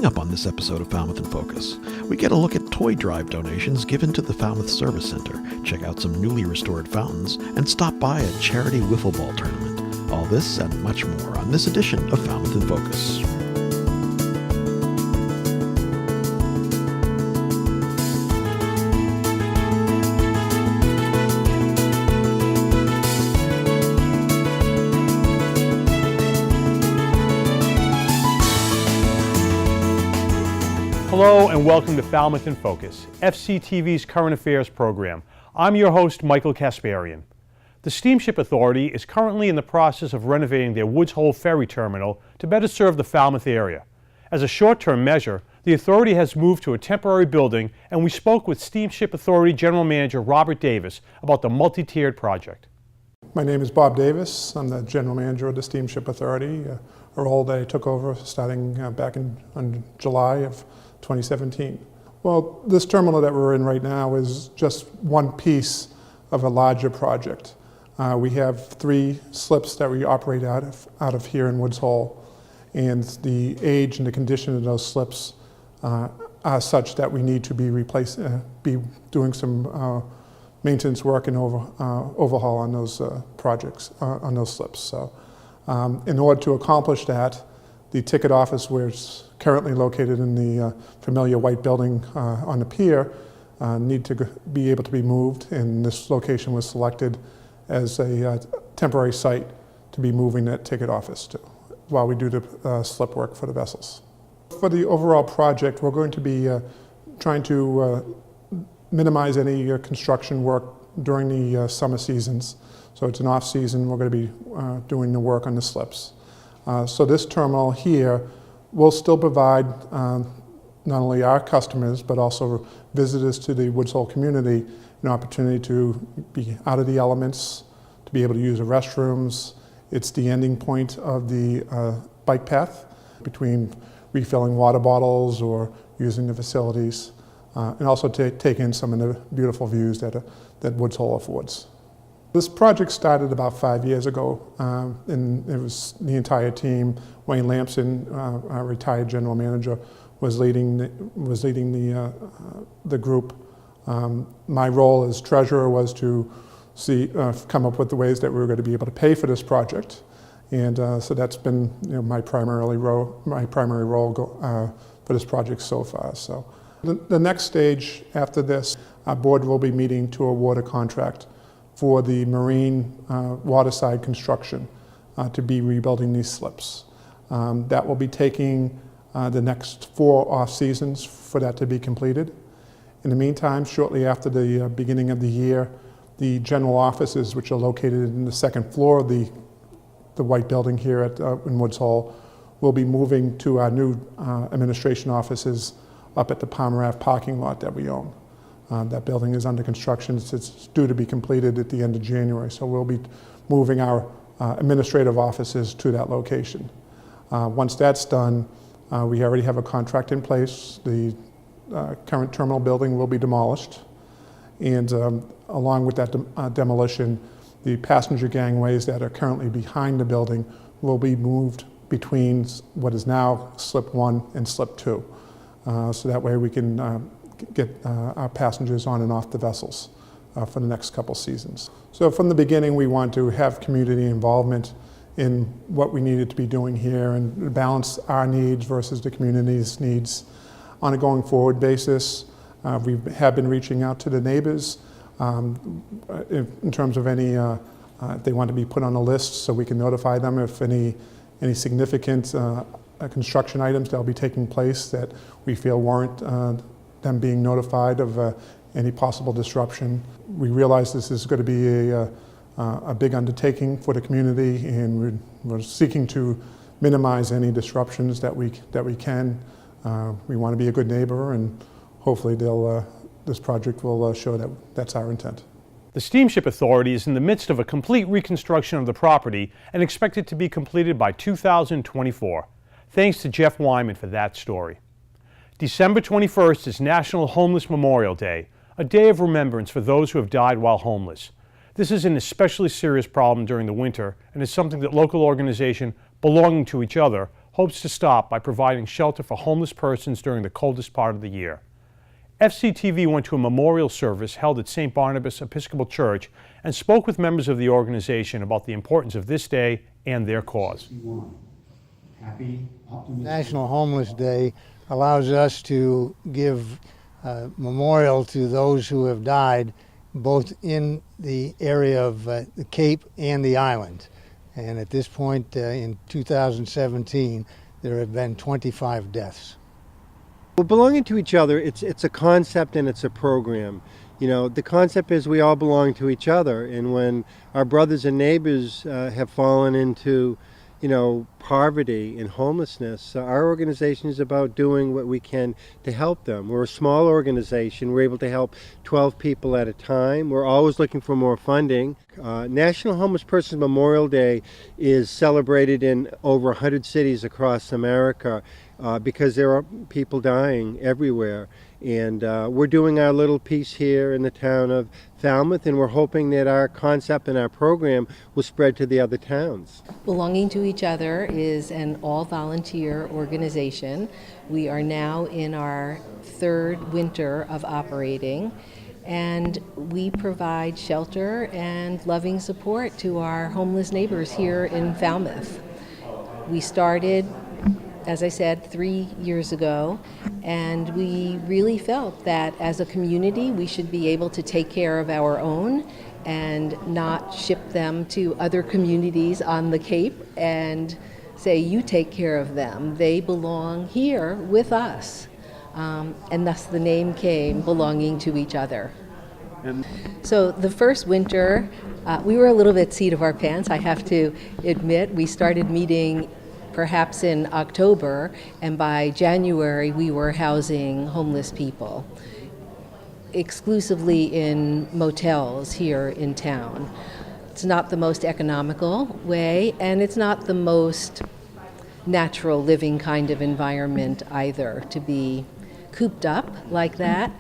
up on this episode of Falmouth in Focus. We get a look at toy drive donations given to the Falmouth Service Center, check out some newly restored fountains, and stop by a charity wiffle ball tournament. All this and much more on this edition of Falmouth in Focus. Hello and welcome to Falmouth in Focus, FCTV's current affairs program. I'm your host, Michael Kasparian. The Steamship Authority is currently in the process of renovating their Woods Hole ferry terminal to better serve the Falmouth area. As a short-term measure, the Authority has moved to a temporary building, and we spoke with Steamship Authority General Manager Robert Davis about the multi-tiered project. My name is Bob Davis. I'm the General Manager of the Steamship Authority, a role that I took over starting back in July of 2017. Well, this terminal that we're in right now is just one piece of a larger project. We have 3 slips that we operate out of here in Woods Hole, and the age and the condition of those slips are such that we need to be doing some maintenance work and overhaul on those projects, on those slips. So, in order to accomplish that, the ticket office, where it's currently located in the familiar white building on the pier, need to be able to be moved, and this location was selected as a temporary site to be moving that ticket office to while we do the slip work for the vessels. For the overall project, we're going to be trying to minimize any construction work during the summer seasons. So it's an off season, we're going to be doing the work on the slips. So this terminal here will still provide not only our customers, but also visitors to the Woods Hole community an opportunity to be out of the elements, to be able to use the restrooms. It's the ending point of the bike path between refilling water bottles or using the facilities, and also take in some of the beautiful views that Woods Hole affords. This project started about 5 years ago, and it was the entire team. Wayne Lampson, our retired general manager, was leading the group. My role as treasurer was to come up with the ways that we were going to be able to pay for this project, and so that's been my primary role for this project so far. So the next stage after this, our board will be meeting to award a contract for the marine waterside construction to be rebuilding these slips. That will be taking the next 4 off seasons for that to be completed. In the meantime, shortly after the beginning of the year, the general offices, which are located in the 2nd floor of the white building here in Woods Hole, will be moving to our new administration offices up at the Palmer Ave parking lot that we own. That building is under construction. It's due to be completed at the end of January, so we'll be moving our administrative offices to that location. Once that's done, we already have a contract in place. The current terminal building will be demolished, and along with that demolition, the passenger gangways that are currently behind the building will be moved between what is now Slip 1 and Slip 2. So that way we can get our passengers on and off the vessels for the next couple seasons. So from the beginning, we want to have community involvement in what we needed to be doing here and balance our needs versus the community's needs on a going forward basis. We have been reaching out to the neighbors in terms of any, if they want to be put on a list so we can notify them if any significant construction items that will be taking place that we feel warrant them being notified of any possible disruption. We realize this is going to be a big undertaking for the community, and we're seeking to minimize any disruptions that we can. We want to be a good neighbor, and hopefully this project will show that that's our intent. The Steamship Authority is in the midst of a complete reconstruction of the property and expected to be completed by 2024. Thanks to Jeff Wyman for that story. December 21st is National Homeless Memorial Day, a day of remembrance for those who have died while homeless. This is an especially serious problem during the winter and is something that local organizations belonging to each other hopes to stop by providing shelter for homeless persons during the coldest part of the year. FCTV went to a memorial service held at St. Barnabas Episcopal Church and spoke with members of the organization about the importance of this day and their cause. National Homeless Day allows us to give memorial to those who have died both in the area of the Cape and the island. And at this point in 2017, there have been 25 deaths. Well, belonging to each other, it's a concept and it's a program. You know, the concept is we all belong to each other, and when our brothers and neighbors have fallen into, you know, poverty and homelessness, our organization is about doing what we can to help them. We're a small organization. We're able to help 12 people at a time. We're always looking for more funding. National Homeless Persons Memorial Day is celebrated in over 100 cities across America because there are people dying everywhere. And we're doing our little piece here in the town of Falmouth, and we're hoping that our concept and our program will spread to the other towns. Belonging to Each Other is an all-volunteer organization. We are now in our third winter of operating, and we provide shelter and loving support to our homeless neighbors here in Falmouth. We started, as I said, 3 years ago, and we really felt that as a community we should be able to take care of our own and not ship them to other communities on the Cape and say, you take care of them. They belong here with us. And thus the name came, Belonging to Each Other. So the first winter, we were a little bit seat of our pants, I have to admit. We started meeting perhaps in October, and by January we were housing homeless people exclusively in motels here in town. It's not the most economical way, and it's not the most natural living kind of environment either, to be cooped up like that,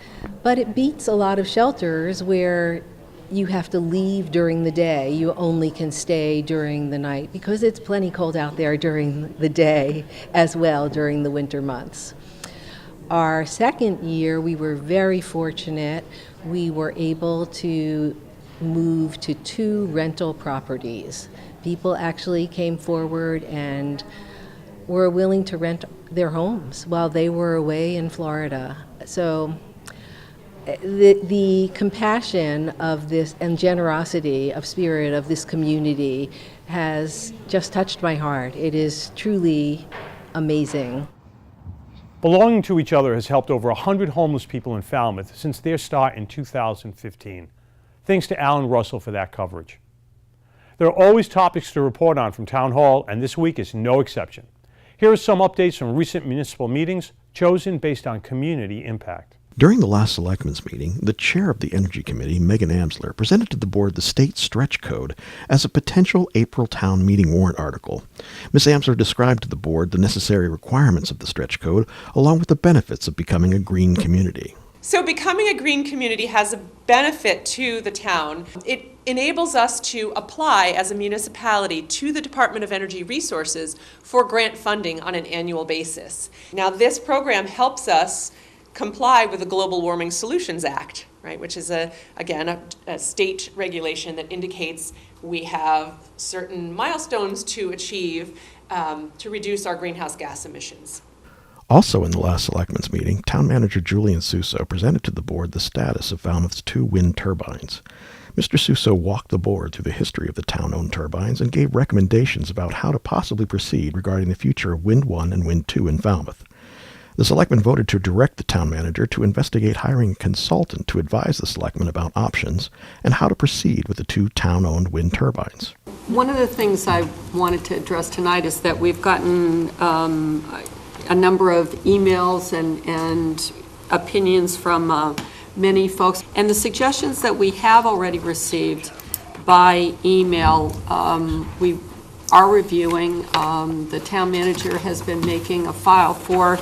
but it beats a lot of shelters where you have to leave during the day. You only can stay during the night because it's plenty cold out there during the day as well during the winter months. Our second year, we were very fortunate. We were able to move to 2 rental properties. People actually came forward and were willing to rent their homes while they were away in Florida. So the compassion of this and generosity of spirit of this community has just touched my heart. It is truly amazing. Belonging to Each Other has helped over 100 homeless people in Falmouth since their start in 2015. Thanks to Alan Russell for that coverage. There are always topics to report on from Town Hall, and this week is no exception. Here are some updates from recent municipal meetings chosen based on community impact. During the last Selectmen's meeting, the chair of the Energy Committee, Megan Amsler, presented to the board the state stretch code as a potential April town meeting warrant article. Ms. Amsler described to the board the necessary requirements of the stretch code, along with the benefits of becoming a green community. So becoming a green community has a benefit to the town. It enables us to apply as a municipality to the Department of Energy Resources for grant funding on an annual basis. Now, this program helps us comply with the Global Warming Solutions Act, right, which is again a state regulation that indicates we have certain milestones to achieve to reduce our greenhouse gas emissions. Also in the last Selectmen's meeting, Town Manager Julian Suso presented to the board the status of Falmouth's 2 wind turbines. Mr. Suso walked the board through the history of the town-owned turbines and gave recommendations about how to possibly proceed regarding the future of Wind 1 and Wind 2 in Falmouth. The Selectmen voted to direct the town manager to investigate hiring a consultant to advise the Selectmen about options and how to proceed with the 2 town-owned wind turbines. One of the things I wanted to address tonight is that we've gotten a number of emails and opinions from many folks, and the suggestions that we have already received by email we are reviewing. The town manager has been making a file for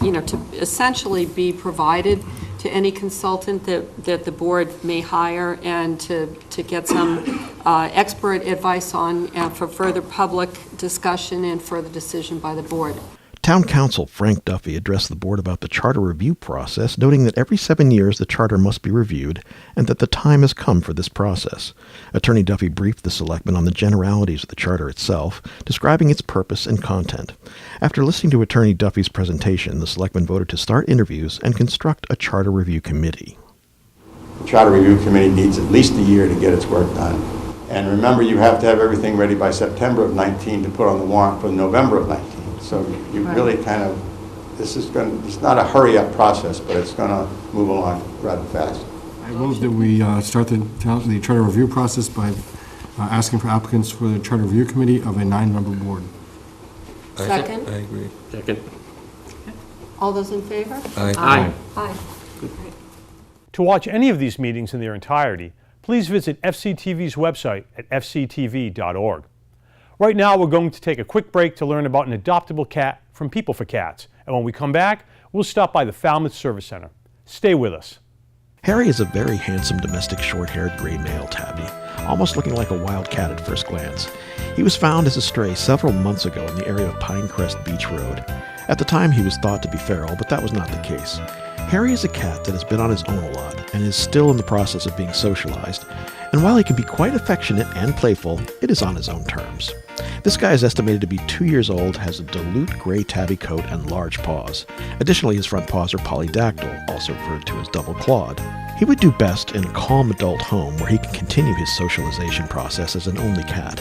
to essentially be provided to any consultant that the board may hire, and to get some expert advice on for further public discussion and further decision by the board. Town Council Frank Duffy addressed the board about the charter review process, noting that every 7 years the charter must be reviewed and that the time has come for this process. Attorney Duffy briefed the selectmen on the generalities of the charter itself, describing its purpose and content. After listening to Attorney Duffy's presentation, the selectmen voted to start interviews and construct a charter review committee. The charter review committee needs at least a year to get its work done. And remember, you have to have everything ready by September of 19 to put on the warrant for November of 19. So you really kind of, it's not a hurry-up process, but it's going to move along rather fast. I move that we start the charter review process by asking for applicants for the charter review committee of a 9-member board. Second? I agree. Second. All those in favor? Aye. Aye. Aye. To watch any of these meetings in their entirety, please visit FCTV's website at fctv.org. Right now, we're going to take a quick break to learn about an adoptable cat from People for Cats. And when we come back, we'll stop by the Falmouth Service Center. Stay with us. Harry is a very handsome domestic short-haired gray male tabby, almost looking like a wild cat at first glance. He was found as a stray several months ago in the area of Pinecrest Beach Road. At the time, he was thought to be feral, but that was not the case. Harry is a cat that has been on his own a lot and is still in the process of being socialized. And while he can be quite affectionate and playful, it is on his own terms. This guy is estimated to be 2 years old, has a dilute gray tabby coat and large paws. Additionally, his front paws are polydactyl, also referred to as double-clawed. He would do best in a calm adult home where he can continue his socialization process as an only cat.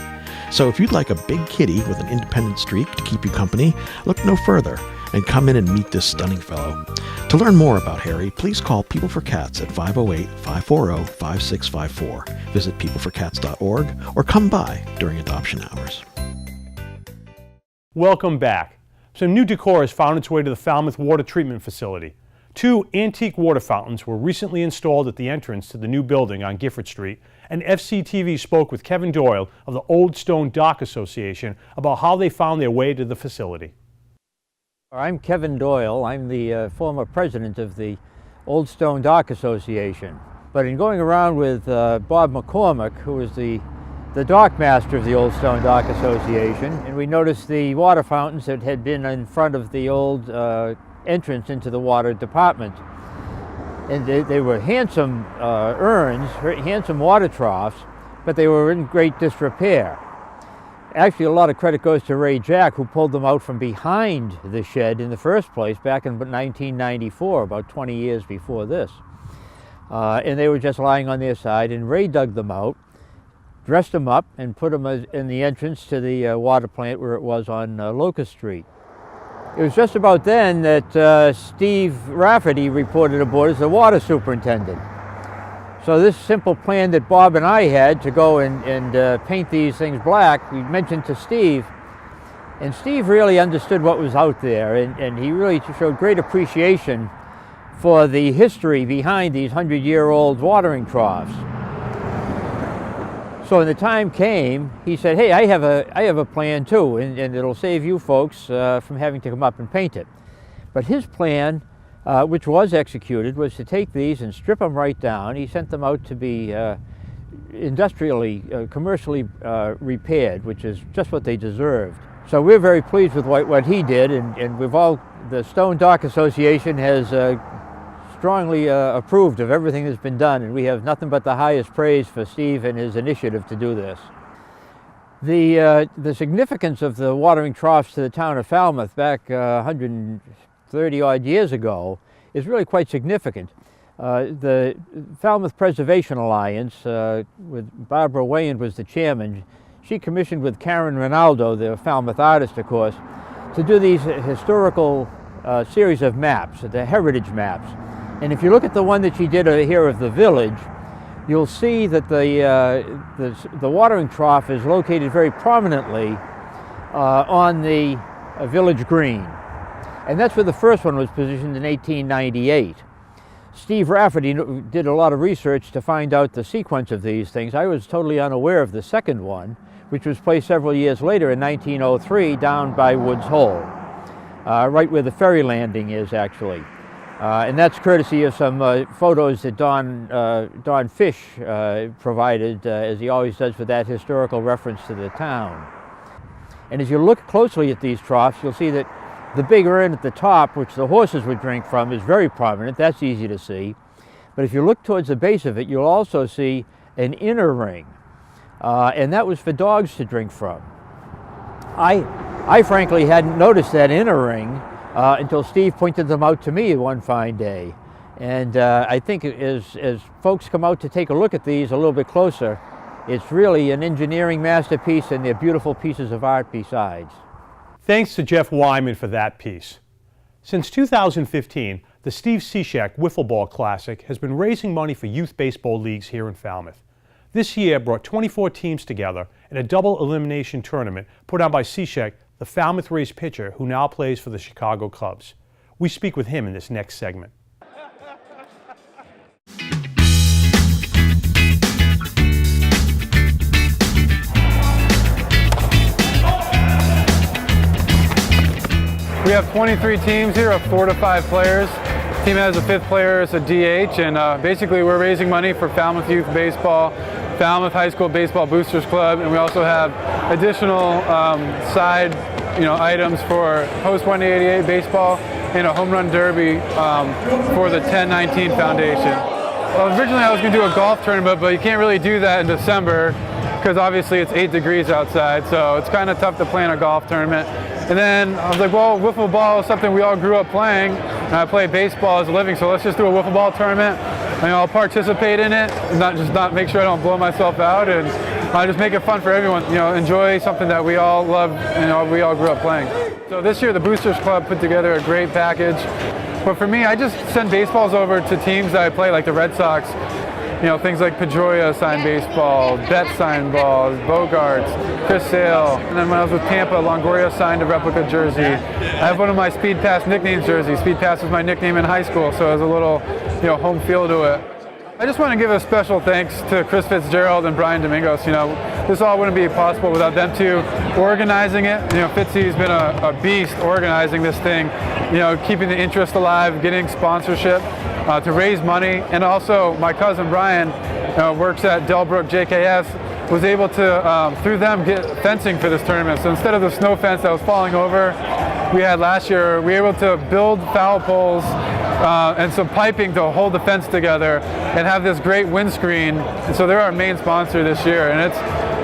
So if you'd like a big kitty with an independent streak to keep you company, look no further and come in and meet this stunning fellow. To learn more about Harry, please call People for Cats at 508-540-5654. Visit peopleforcats.org or come by during adoption hours. Welcome back. Some new decor has found its way to the Falmouth Water Treatment Facility. 2 antique water fountains were recently installed at the entrance to the new building on Gifford Street, and FCTV spoke with Kevin Doyle of the Old Stone Dock Association about how they found their way to the facility. I'm Kevin Doyle. I'm the former president of the Old Stone Dock Association. But in going around with Bob McCormick, who is the dock master of the Old Stone Dock Association, and we noticed the water fountains that had been in front of the old entrance into the water department. And they were handsome urns, handsome water troughs, but they were in great disrepair. Actually, a lot of credit goes to Ray Jack, who pulled them out from behind the shed in the first place back in 1994, about 20 years before this. And they were just lying on their side, and Ray dug them out, dressed them up, and put them in the entrance to the water plant where it was on Locust Street. It was just about then that Steve Rafferty reported aboard as the water superintendent. So this simple plan that Bob and I had to go and paint these things black, we mentioned to Steve, and Steve really understood what was out there, and he really showed great appreciation for the history behind these 100-year-old watering troughs. So when the time came, he said, hey, I have a plan too, and it'll save you folks from having to come up and paint it. But his plan, which was executed, was to take these and strip them right down. He sent them out to be industrially, commercially repaired, which is just what they deserved. So we're very pleased with what he did, and the Stone Dock Association has strongly approved of everything that's been done, and we have nothing but the highest praise for Steve and his initiative to do this. The significance of the watering troughs to the town of Falmouth back 130 odd years ago is really quite significant. The Falmouth Preservation Alliance, with Barbara Wayand was the chairman, she commissioned with Karen Ronaldo, the Falmouth artist of course, to do these historical series of maps, the heritage maps. And if you look at the one that she did here of the village, you'll see that the watering trough is located very prominently on the village green. And that's where the first one was positioned in 1898. Steve Rafferty did a lot of research to find out the sequence of these things. I was totally unaware of the second one, which was placed several years later in 1903 down by Woods Hole, right where the ferry landing is actually. And that's courtesy of some photos that Don Fish provided, as he always does, with that historical reference to the town. And as you look closely at these troughs, you'll see that the big urn at the top, which the horses would drink from, is very prominent. That's easy to see. But if you look towards the base of it, you'll also see an inner ring. And that was for dogs to drink from. I frankly hadn't noticed that inner ring until Steve pointed them out to me one fine day. And I think as folks come out to take a look at these a little bit closer, it's really an engineering masterpiece, and they're beautiful pieces of art besides. Thanks to Jeff Wyman for that piece. Since 2015, the Steve Cishek Wiffle Ball Classic has been raising money for youth baseball leagues here in Falmouth. This year brought 24 teams together in a double elimination tournament put on by Cishek, the Falmouth-raised pitcher who now plays for the Chicago Cubs. We speak with him in this next segment. We have 23 teams here of 4 to 5 players. The team has a 5th player as a DH, and basically we're raising money for Falmouth Youth Baseball, Falmouth High School Baseball Boosters Club, and we also have additional side items for post-188 baseball and a home run derby for the 1019 Foundation. Well, originally I was going to do a golf tournament, but you can't really do that in December because obviously it's 8 degrees outside, so it's kind of tough to plan a golf tournament. And then I was like, well, wiffle ball is something we all grew up playing, and I play baseball as a living, so let's just do a wiffle ball tournament, and I'll participate in it, and not make sure I don't blow myself out, and just make it fun for everyone. Enjoy something that we all love, and we all grew up playing. So this year, the Boosters Club put together a great package. But for me, I just send baseballs over to teams that I play, like the Red Sox. Things like Pedroia signed baseball, Betts signed balls, Bogarts, Chris Sale. And then when I was with Tampa, Longoria signed a replica jersey. I have one of my Speed Pass nicknames jerseys. Speed Pass was my nickname in high school, so it has a little, home feel to it. I just want to give a special thanks to Chris Fitzgerald and Brian Domingos. This all wouldn't be possible without them two organizing it. Fitzy's been a beast organizing this thing, keeping the interest alive, getting sponsorship to raise money. And also my cousin Brian works at Delbrook JKS, was able to, through them, get fencing for this tournament. So instead of the snow fence that was falling over we had last year, we were able to build foul poles and some piping to hold the fence together and have this great windscreen. And so they're our main sponsor this year, and it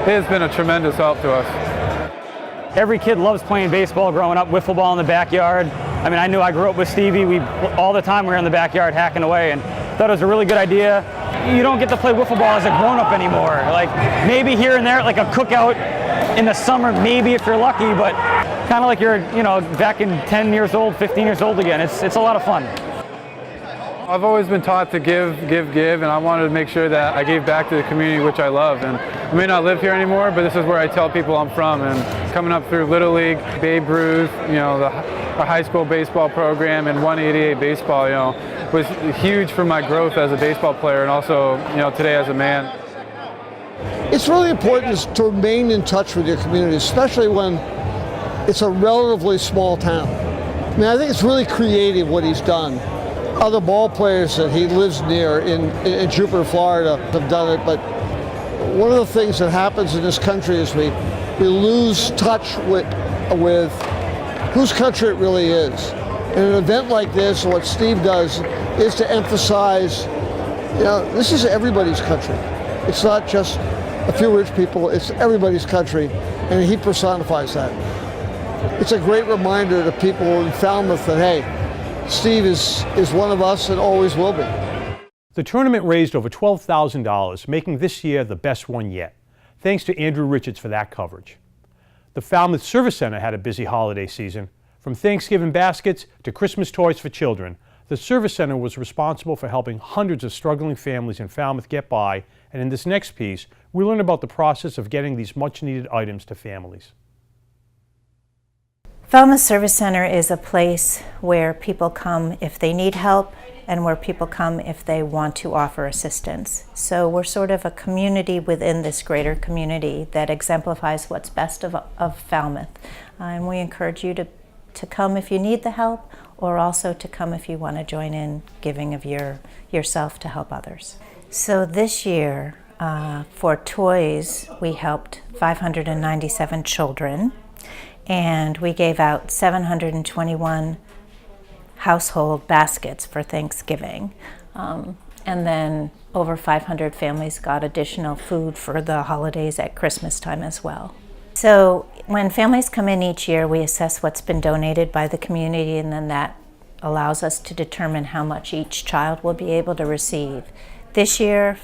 has been a tremendous help to us. Every kid loves playing baseball growing up, wiffle ball in the backyard. I grew up with Stevie. All the time we were in the backyard hacking away, and thought it was a really good idea. You don't get to play wiffle ball as a grown-up anymore. Like maybe here and there, like a cookout in the summer, maybe if you're lucky, but kind of like you're, back in 10 years old, 15 years old again. It's a lot of fun. I've always been taught to give, and I wanted to make sure that I gave back to the community, which I love. And I may not live here anymore, but this is where I tell people I'm from. And coming up through Little League, Babe Ruth, our high school baseball program, and 188 baseball, was huge for my growth as a baseball player, and also, today as a man. It's really important to remain in touch with your community, especially when it's a relatively small town. I think it's really creative what he's done. Other ball players that he lives near in Jupiter, Florida have done it, but one of the things that happens in this country is we lose touch with whose country it really is. And an event like this, what Steve does, is to emphasize, this is everybody's country. It's not just a few rich people, it's everybody's country, and he personifies that. It's a great reminder to people in Falmouth that, hey, Steve is one of us and always will be. The tournament raised over $12,000, making this year the best one yet. Thanks to Andrew Richards for that coverage. The Falmouth Service Center had a busy holiday season. From Thanksgiving baskets to Christmas toys for children, the Service Center was responsible for helping hundreds of struggling families in Falmouth get by, and in this next piece, we learn about the process of getting these much-needed items to families. Falmouth Service Center is a place where people come if they need help and where people come if they want to offer assistance. So we're sort of a community within this greater community that exemplifies what's best of Falmouth. And we encourage you to come if you need the help or also to come if you want to join in giving of yourself to help others. So this year, for toys, we helped 597 children, and we gave out 721 household baskets for Thanksgiving. And then over 500 families got additional food for the holidays at Christmas time as well. So when families come in each year, we assess what's been donated by the community, and then that allows us to determine how much each child will be able to receive. This year,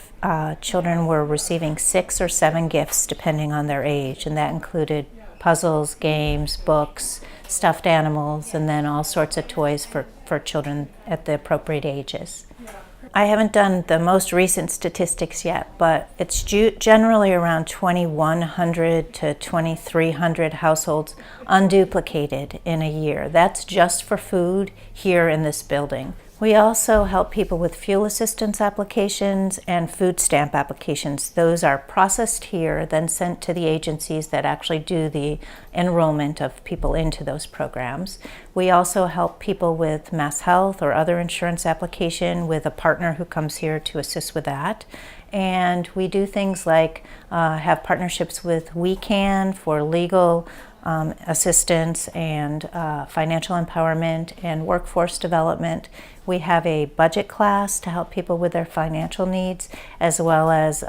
children were receiving 6 or 7 gifts depending on their age, and that included puzzles, games, books, stuffed animals, and then all sorts of toys for children at the appropriate ages. I haven't done the most recent statistics yet, but it's generally around 2,100 to 2,300 households unduplicated in a year. That's just for food here in this building. We also help people with fuel assistance applications and food stamp applications. Those are processed here, then sent to the agencies that actually do the enrollment of people into those programs. We also help people with Mass Health or other insurance application with a partner who comes here to assist with that. And we do things like have partnerships with WeCan for legal assistance and financial empowerment and workforce development. We have a budget class to help people with their financial needs, as well as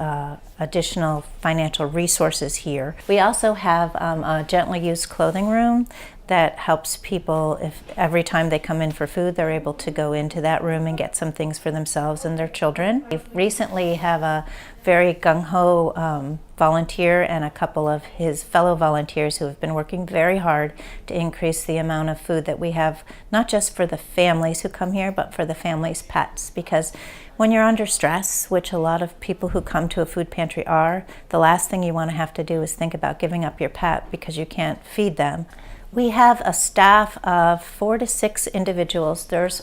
additional financial resources here. We also have a gently used clothing room that helps people if every time they come in for food, they're able to go into that room and get some things for themselves and their children. We recently have a very gung-ho volunteer and a couple of his fellow volunteers who have been working very hard to increase the amount of food that we have, not just for the families who come here, but for the families' pets. Because when you're under stress, which a lot of people who come to a food pantry are, the last thing you want to have to do is think about giving up your pet because you can't feed them. We have a staff of 4 to 6 individuals. There's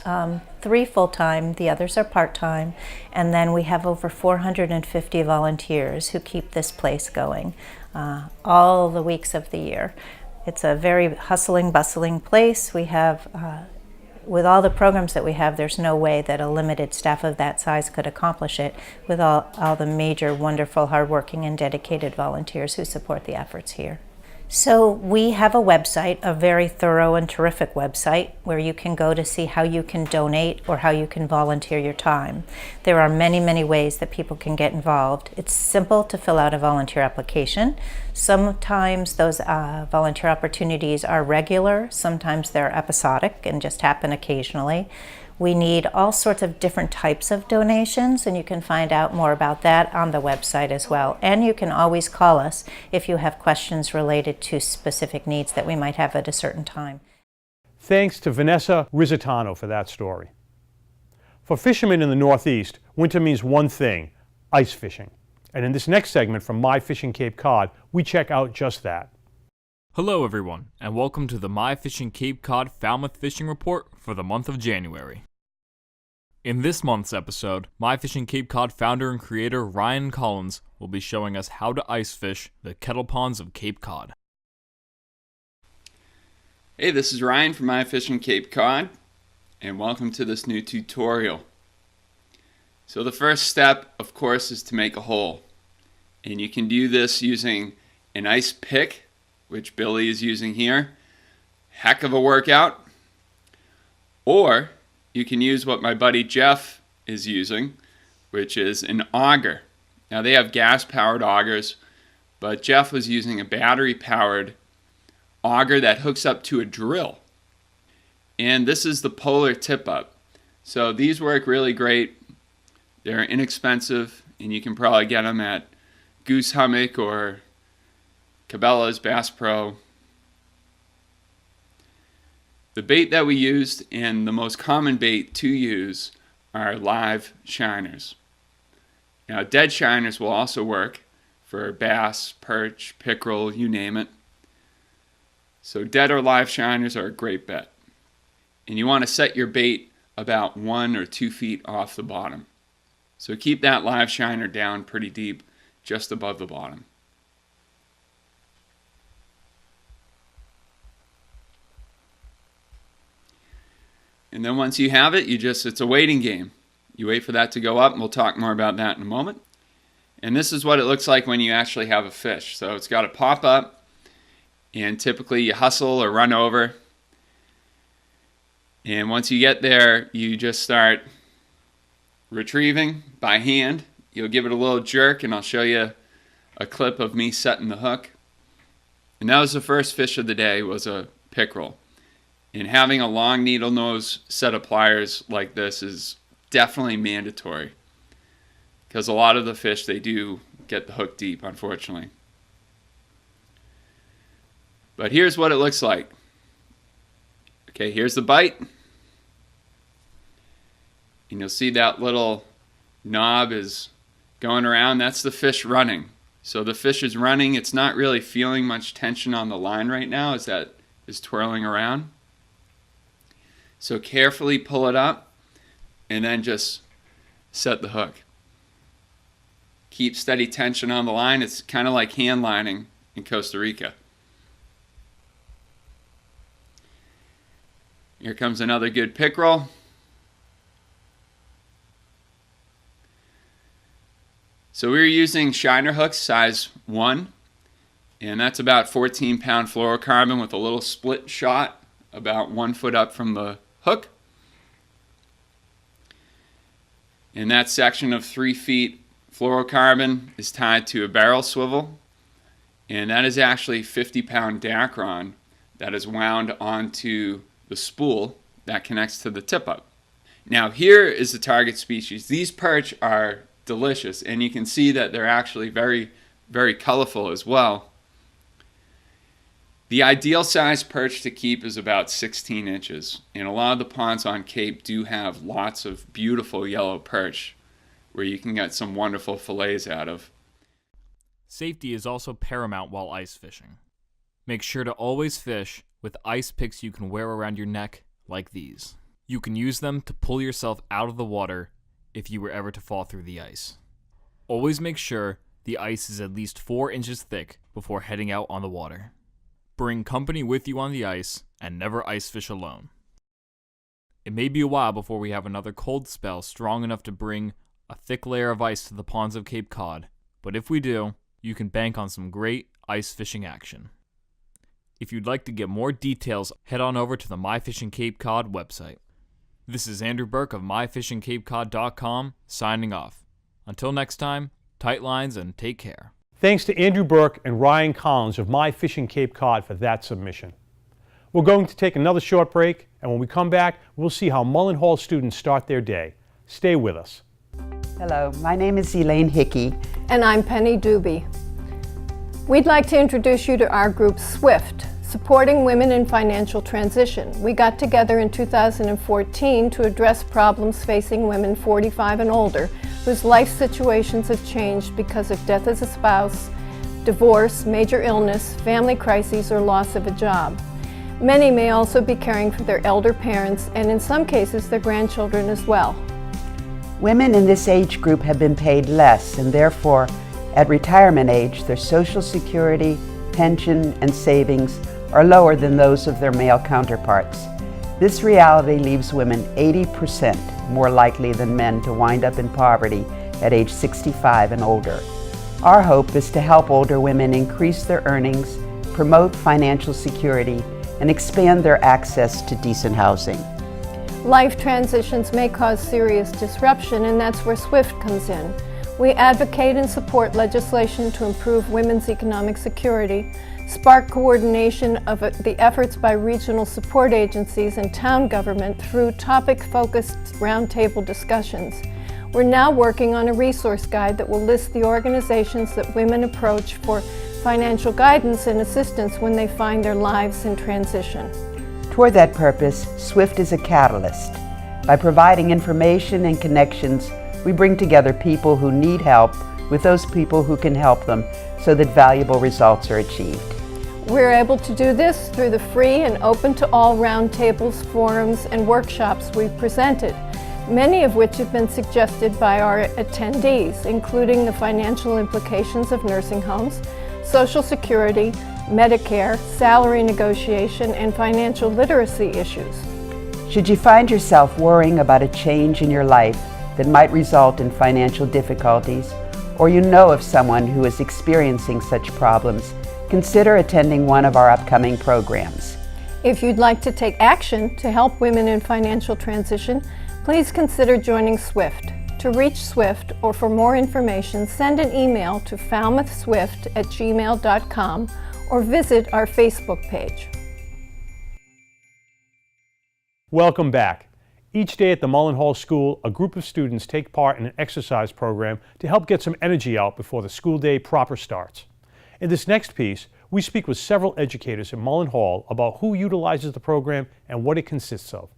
3 full-time, the others are part-time, and then we have over 450 volunteers who keep this place going all the weeks of the year. It's a very hustling, bustling place. We have, with all the programs that we have, there's no way that a limited staff of that size could accomplish it with all the major, wonderful, hardworking, and dedicated volunteers who support the efforts here. So we have a website, a very thorough and terrific website, where you can go to see how you can donate or how you can volunteer your time. There are many, many ways that people can get involved. It's simple to fill out a volunteer application. Sometimes those volunteer opportunities are regular, sometimes they're episodic and just happen occasionally. We need all sorts of different types of donations, and you can find out more about that on the website as well. And you can always call us if you have questions related to specific needs that we might have at a certain time. Thanks to Vanessa Rizzitano for that story. For fishermen in the Northeast, winter means one thing: ice fishing. And in this next segment from My Fishing Cape Cod, we check out just that. Hello everyone, and welcome to the My Fishing Cape Cod Falmouth Fishing Report for the month of January. In this month's episode, My Fishing Cape Cod founder and creator Ryan Collins will be showing us how to ice fish the kettle ponds of Cape Cod. Hey, this is Ryan from My Fishing Cape Cod, and welcome to this new tutorial. So the first step, of course, is to make a hole. And you can do this using an ice pick, which Billy is using here. Heck of a workout. Or you can use what my buddy Jeff is using, which is an auger. Now they have gas-powered augers, but Jeff was using a battery-powered auger that hooks up to a drill. And this is the polar tip-up. So these work really great. They're inexpensive, and you can probably get them at Goose Hummock or Cabela's, Bass Pro. The bait that we used, and the most common bait to use, are live shiners. Now dead shiners will also work for bass, perch, pickerel, you name it. So dead or live shiners are a great bet. And you want to set your bait about 1 or 2 feet off the bottom. So keep that live shiner down pretty deep, just above the bottom. And then once you have it, it's a waiting game. You wait for that to go up, and we'll talk more about that in a moment. And this is what it looks like when you actually have a fish. So it's got to pop up, and typically you hustle or run over. And once you get there, you just start retrieving by hand. You'll give it a little jerk, and I'll show you a clip of me setting the hook. And that was the first fish of the day, was a pickerel. And having a long needle nose set of pliers like this is definitely mandatory, because a lot of the fish, they do get the hook deep, unfortunately. But here's what it looks like. Okay, here's the bite. And you'll see that little knob is going around. That's the fish running. So the fish is running. It's not really feeling much tension on the line right now as that is twirling around. So carefully pull it up and then just set the hook. Keep steady tension on the line. It's kind of like hand lining in Costa Rica. Here comes another good pickerel. So we were using shiner hooks size 1, and that's about 14-pound fluorocarbon with a little split shot about 1 foot up from the hook. And that section of 3 feet fluorocarbon is tied to a barrel swivel, and that is actually 50-pound Dacron that is wound onto the spool that connects to the tip-up. Now here is the target species. These perch are delicious, and you can see that they're actually very, very colorful as well. The ideal size perch to keep is about 16 inches, and a lot of the ponds on Cape do have lots of beautiful yellow perch where you can get some wonderful fillets out of. Safety is also paramount while ice fishing. Make sure to always fish with ice picks you can wear around your neck like these. You can use them to pull yourself out of the water if you were ever to fall through the ice. Always make sure the ice is at least 4 inches thick before heading out on the water. Bring company with you on the ice and never ice fish alone. It may be a while before we have another cold spell strong enough to bring a thick layer of ice to the ponds of Cape Cod, but if we do, you can bank on some great ice fishing action. If you'd like to get more details, head on over to the My Fishing Cape Cod website. This is Andrew Burke of MyFishingCapeCod.com signing off. Until next time, tight lines and take care. Thanks to Andrew Burke and Ryan Collins of My Fishing Cape Cod for that submission. We're going to take another short break, and when we come back, we'll see how Mullen Hall students start their day. Stay with us. Hello, my name is Elaine Hickey. And I'm Penny Doobie. We'd like to introduce you to our group Swift, Supporting Women in Financial Transition. We got together in 2014 to address problems facing women 45 and older whose life situations have changed because of death as a spouse, divorce, major illness, family crises, or loss of a job. Many may also be caring for their elder parents and in some cases their grandchildren as well. Women in this age group have been paid less and therefore at retirement age their Social Security, pension, and savings are lower than those of their male counterparts. This reality leaves women 80% more likely than men to wind up in poverty at age 65 and older. Our hope is to help older women increase their earnings, promote financial security, and expand their access to decent housing. Life transitions may cause serious disruption, and that's where Swift comes in. We advocate and support legislation to improve women's economic security, spark coordination of the efforts by regional support agencies and town government through topic-focused roundtable discussions. We're now working on a resource guide that will list the organizations that women approach for financial guidance and assistance when they find their lives in transition. Toward that purpose, Swift is a catalyst. By providing information and connections, we bring together people who need help with those people who can help them so that valuable results are achieved. We're able to do this through the free and open to all roundtables, forums, and workshops we've presented, many of which have been suggested by our attendees, including the financial implications of nursing homes, Social Security, Medicare, salary negotiation, and financial literacy issues. Should you find yourself worrying about a change in your life that might result in financial difficulties, or you know of someone who is experiencing such problems, consider attending one of our upcoming programs. If you'd like to take action to help women in financial transition, please consider joining Swift. To reach Swift or for more information, send an email to falmouthswift@gmail.com or visit our Facebook page. Welcome back. Each day at the Mullen Hall School, a group of students take part in an exercise program to help get some energy out before the school day proper starts. In this next piece, we speak with several educators at Mullen Hall about who utilizes the program and what it consists of.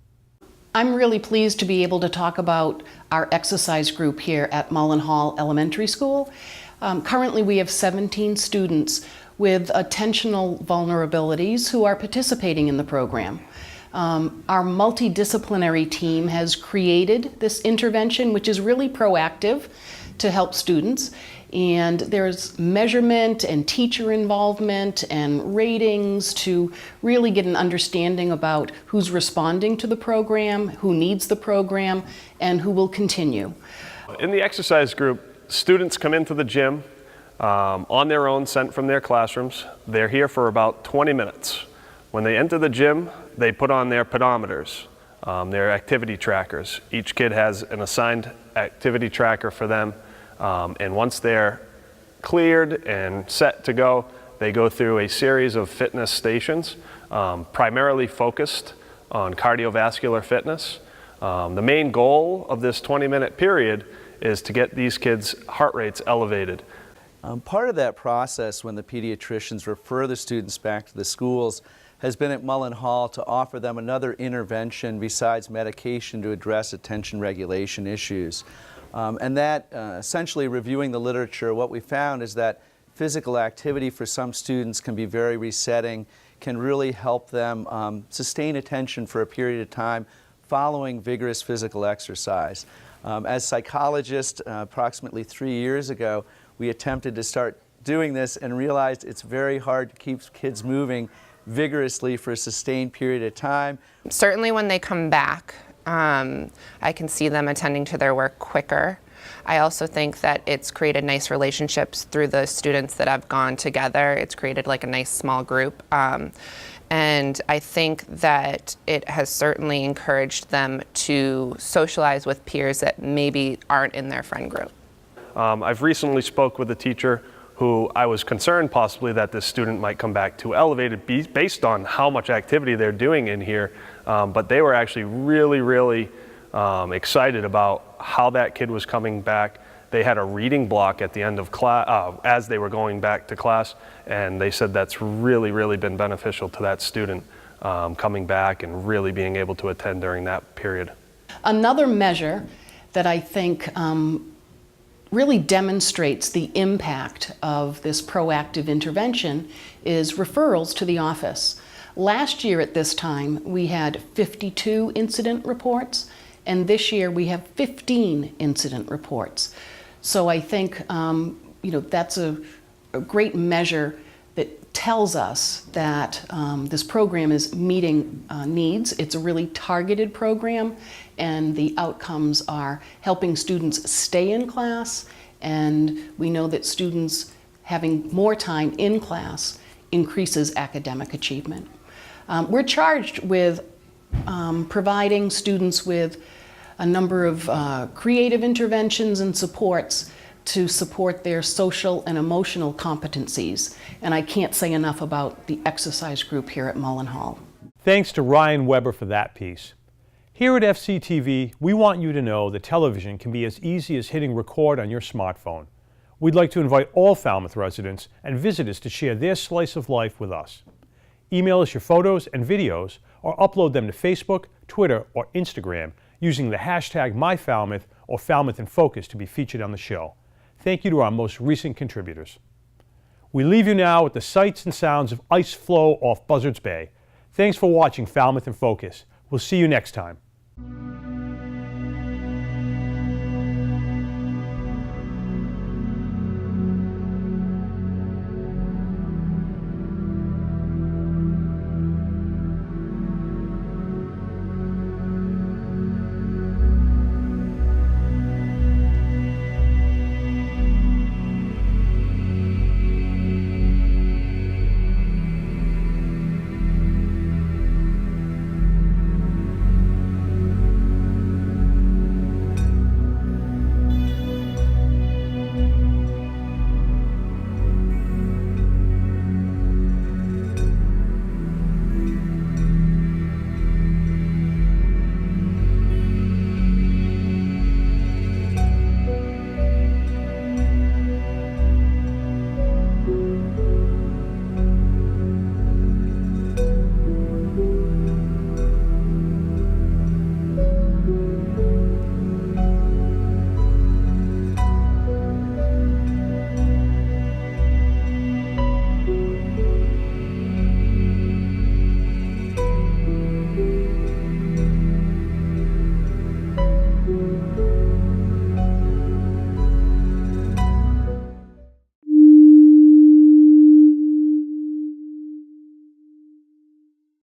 I'm really pleased to be able to talk about our exercise group here at Mullen Hall Elementary School. Currently we have 17 students with attentional vulnerabilities who are participating in the program. Our multidisciplinary team has created this intervention, which is really proactive to help students. And there's measurement and teacher involvement and ratings to really get an understanding about who's responding to the program, who needs the program, and who will continue. In the exercise group, students come into the gym on their own, sent from their classrooms. They're here for about 20 minutes. When they enter the gym, they put on their pedometers, their activity trackers. Each kid has an assigned activity tracker for them. And once they're cleared and set to go, they go through a series of fitness stations, primarily focused on cardiovascular fitness. The main goal of this 20-minute period is to get these kids' heart rates elevated. Part of that process, when the pediatricians refer the students back to the schools, has been at Mullen Hall to offer them another intervention besides medication to address attention regulation issues. And that, essentially reviewing the literature, what we found is that physical activity for some students can be very resetting, can really help them sustain attention for a period of time following vigorous physical exercise. As psychologists, approximately 3 years ago, we attempted to start doing this and realized it's very hard to keep kids moving vigorously for a sustained period of time. Certainly when they come back, I can see them attending to their work quicker. I also think that it's created nice relationships through the students that have gone together. It's created like a nice small group. And I think that it has certainly encouraged them to socialize with peers that maybe aren't in their friend group. I've recently spoke with a teacher who I was concerned possibly that this student might come back too elevated based on how much activity they're doing in here. But they were actually really excited about how that kid was coming back. They had a reading block at the end of class as they were going back to class, and they said that's really been beneficial to that student coming back and really being able to attend during that period. Another measure that I think really demonstrates the impact of this proactive intervention is referrals to the office. Last year at this time, we had 52 incident reports, and this year we have 15 incident reports. So I think that's a great measure that tells us that this program is meeting needs. It's a really targeted program, and the outcomes are helping students stay in class, and we know that students having more time in class increases academic achievement. We're charged with providing students with a number of creative interventions and supports to support their social and emotional competencies. And I can't say enough about the exercise group here at Mullen Hall. Thanks to Ryan Weber for that piece. Here at FCTV, we want you to know that television can be as easy as hitting record on your smartphone. We'd like to invite all Falmouth residents and visitors to share their slice of life with us. Email us your photos and videos or upload them to Facebook, Twitter, or Instagram using the hashtag MyFalmouth or Falmouth in Focus to be featured on the show. Thank you to our most recent contributors. We leave you now with the sights and sounds of ice flow off Buzzards Bay. Thanks for watching Falmouth in Focus. We'll see you next time.